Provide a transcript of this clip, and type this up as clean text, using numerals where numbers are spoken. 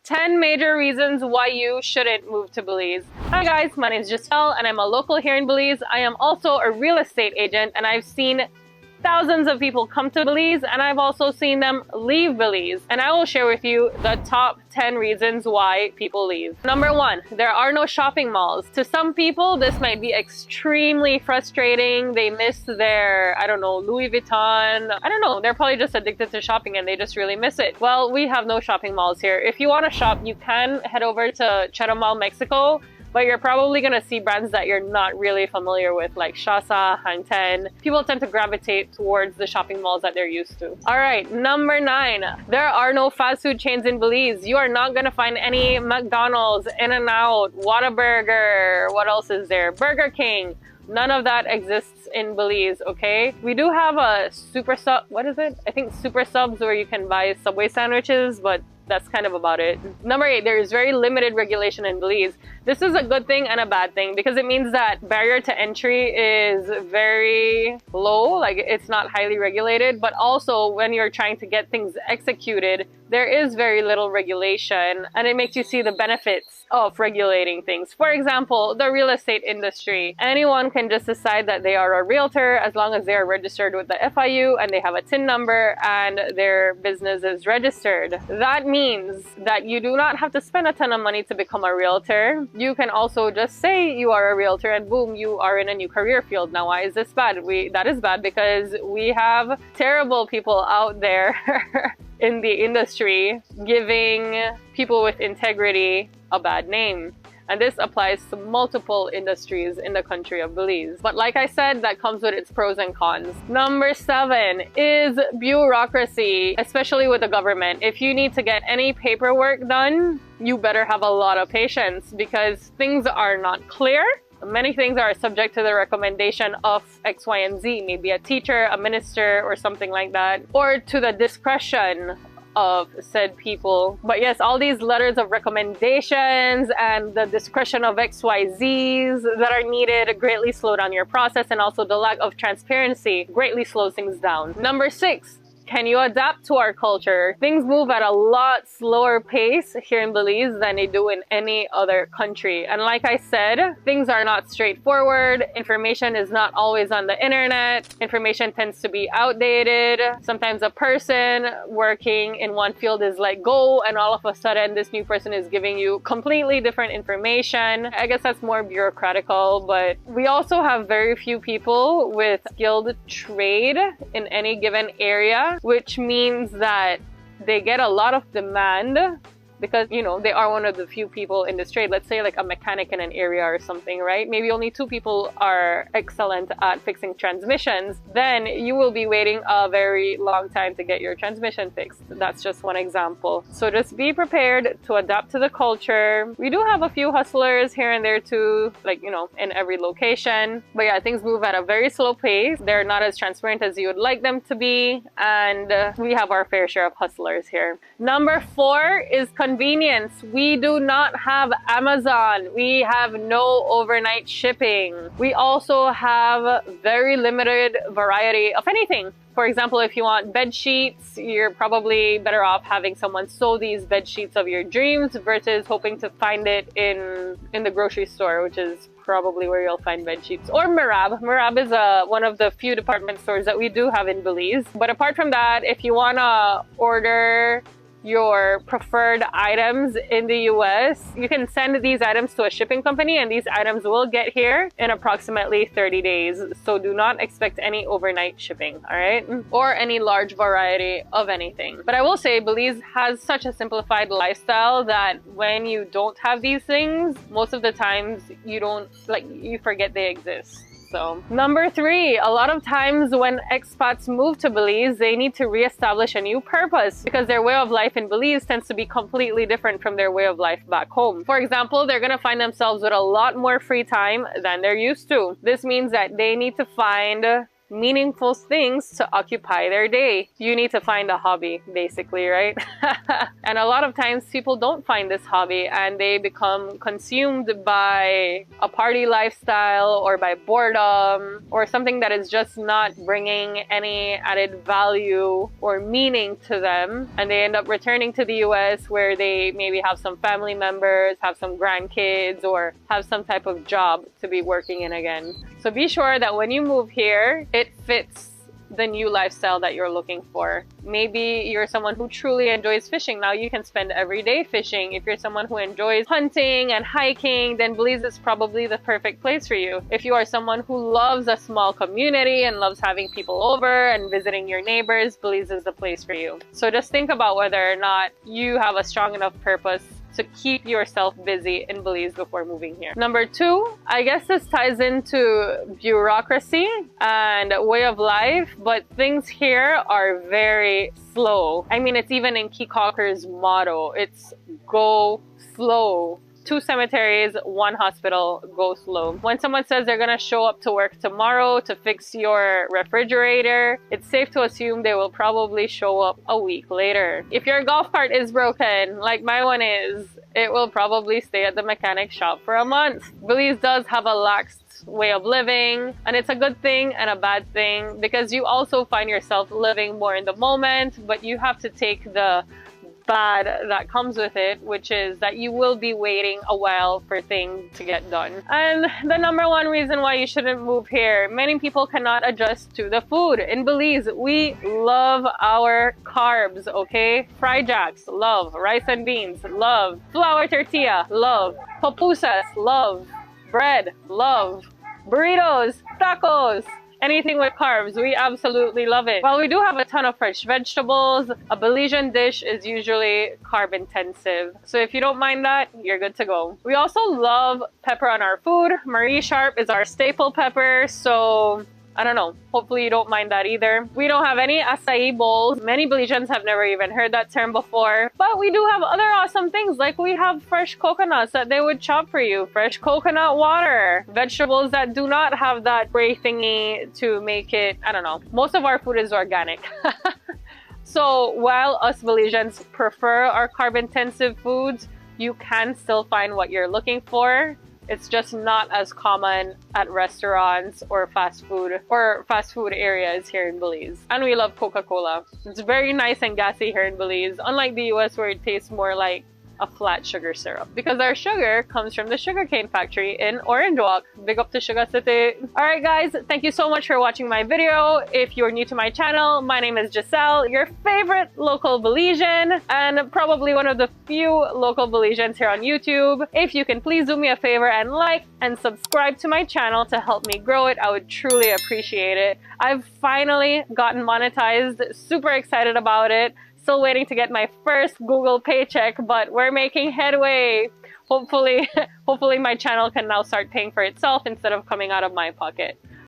10 major reasons why you shouldn't move to Belize. Hi guys, my name is Giselle and I'm a local here in Belize. I am also a real estate agent and I've seen thousands of people come to Belize and I've also seen them leave Belize. And I will share with you the top 10 reasons why people leave. Number 1, there are no shopping malls. To some people, this might be extremely frustrating. They miss their, I don't know, Louis Vuitton. I don't know, they're probably just addicted to shopping and they just really miss it. Well, we have no shopping malls here. If you want to shop, you can head over to Chetumal, Mexico. But you're probably gonna see brands that you're not really familiar with, like Shasa, Hang Ten. People tend to gravitate towards the shopping malls that they're used to. All right, number 9, there are no fast food chains in Belize. You are not gonna find any McDonald's, In-N-Out, Whataburger. What else is there? Burger King. None of that exists in Belize, okay? We do have a super sub, what is it? I think super subs where you can buy Subway sandwiches, but that's kind of about it. Number 8, there is very limited regulation in Belize. This is a good thing and a bad thing because it means that barrier to entry is very low, like it's not highly regulated, but also when you're trying to get things executed, there is very little regulation and it makes you see the benefits of regulating things. For example, the real estate industry. Anyone can just decide that they are a realtor as long as they are registered with the FIU and they have a TIN number and their business is registered. That means that you do not have to spend a ton of money to become a realtor. You can also just say you are a realtor and boom, you are in a new career field. Now, why is this bad? That is bad because we have terrible people out there in the industry giving people with integrity a bad name. And this applies to multiple industries in the country of Belize. But like I said, that comes with its pros and cons. Number 7 is bureaucracy, especially with the government. If you need to get any paperwork done, you better have a lot of patience because things are not clear. Many things are subject to the recommendation of X, Y, and Z, maybe a teacher, a minister, or something like that, or to the discretion of said people. But yes, all these letters of recommendations and the discretion of XYZs that are needed greatly slow down your process, and also the lack of transparency greatly slows things down. Number 6, can you adapt to our culture? Things move at a lot slower pace here in Belize than they do in any other country. And like I said, things are not straightforward. Information is not always on the internet. Information tends to be outdated. Sometimes a person working in one field is like go, and all of a sudden this new person is giving you completely different information. I guess that's more bureaucratical, but we also have very few people with skilled trade in any given area, which means that they get a lot of demand because, you know, they are one of the few people in this trade. Let's say like a mechanic in an area or something, right? Maybe only 2 people are excellent at fixing transmissions. Then you will be waiting a very long time to get your transmission fixed. That's just one example. So just be prepared to adapt to the culture. We do have a few hustlers here and there too, like, you know, in every location. But yeah, things move at a very slow pace. They're not as transparent as you would like them to be. And we have our fair share of hustlers here. Number 4 is convenience. We do not have Amazon. We have no overnight shipping. We also have very limited variety of anything. For example, if you want bed sheets, you're probably better off having someone sew these bed sheets of your dreams versus hoping to find it in the grocery store, which is probably where you'll find bed sheets. Or Merab. Merab is one of the few department stores that we do have in Belize. But apart from that, if you want to order your preferred items in the US, you can send these items to a shipping company and these items will get here in approximately 30 days. So do not expect any overnight shipping, all right? Or any large variety of anything. But I will say Belize has such a simplified lifestyle that when you don't have these things, most of the times you forget they exist. So, number 3, a lot of times when expats move to Belize, they need to reestablish a new purpose because their way of life in Belize tends to be completely different from their way of life back home. For example, they're going to find themselves with a lot more free time than they're used to. This means that they need to find meaningful things to occupy their day. You need to find a hobby, basically, right? And a lot of times people don't find this hobby and they become consumed by a party lifestyle or by boredom or something that is just not bringing any added value or meaning to them. And they end up returning to the US where they maybe have some family members, have some grandkids, or have some type of job to be working in again. So be sure that when you move here, it fits the new lifestyle that you're looking for. Maybe you're someone who truly enjoys fishing. Now you can spend every day fishing. If you're someone who enjoys hunting and hiking, then Belize is probably the perfect place for you. If you are someone who loves a small community and loves having people over and visiting your neighbors, Belize is the place for you. So just think about whether or not you have a strong enough purpose to keep yourself busy in Belize before moving here. Number 2, I guess this ties into bureaucracy and way of life, but things here are very slow. I mean, it's even in Keycocker's motto. It's go slow. 2 cemeteries, 1 hospital, go slow. When someone says they're gonna show up to work tomorrow to fix your refrigerator, it's safe to assume they will probably show up a week later. If your golf cart is broken, like my one is, it will probably stay at the mechanic shop for a month. Belize does have a lax way of living, and it's a good thing and a bad thing because you also find yourself living more in the moment, but you have to take the bad that comes with it, which is that you will be waiting a while for things to get done. And the number 1 reason why you shouldn't move here, many people cannot adjust to the food. In Belize, we love our carbs, okay? Fried jacks, love. Rice and beans, love. Flour tortilla, love. Pupusas, love. Bread, love. Burritos, tacos, anything with carbs, we absolutely love it. While we do have a ton of fresh vegetables, a Belizean dish is usually carb intensive. So if you don't mind that, you're good to go. We also love pepper on our food. Marie Sharp is our staple pepper, so I don't know. Hopefully you don't mind that either. We don't have any acai bowls. Many Belizeans have never even heard that term before. But we do have other awesome things. Like we have fresh coconuts that they would chop for you. Fresh coconut water. Vegetables that do not have that spray thingy to make it, I don't know. Most of our food is organic. So while us Belizeans prefer our carb-intensive foods, you can still find what you're looking for. It's just not as common at restaurants or fast food areas here in Belize. And we love Coca-Cola. It's very nice and gassy here in Belize, unlike the US where it tastes more like a flat sugar syrup, because our sugar comes from the sugarcane factory in Orange Walk. Big up to Sugar City. Alright guys, thank you so much for watching my video. If you're new to my channel, my name is Giselle, your favorite local Belizean, and probably one of the few local Belizeans here on YouTube. If you can please do me a favor and like and subscribe to my channel to help me grow it, I would truly appreciate it. I've finally gotten monetized, super excited about it. Still waiting to get my first Google paycheck, but we're making headway. Hopefully my channel can now start paying for itself instead of coming out of my pocket.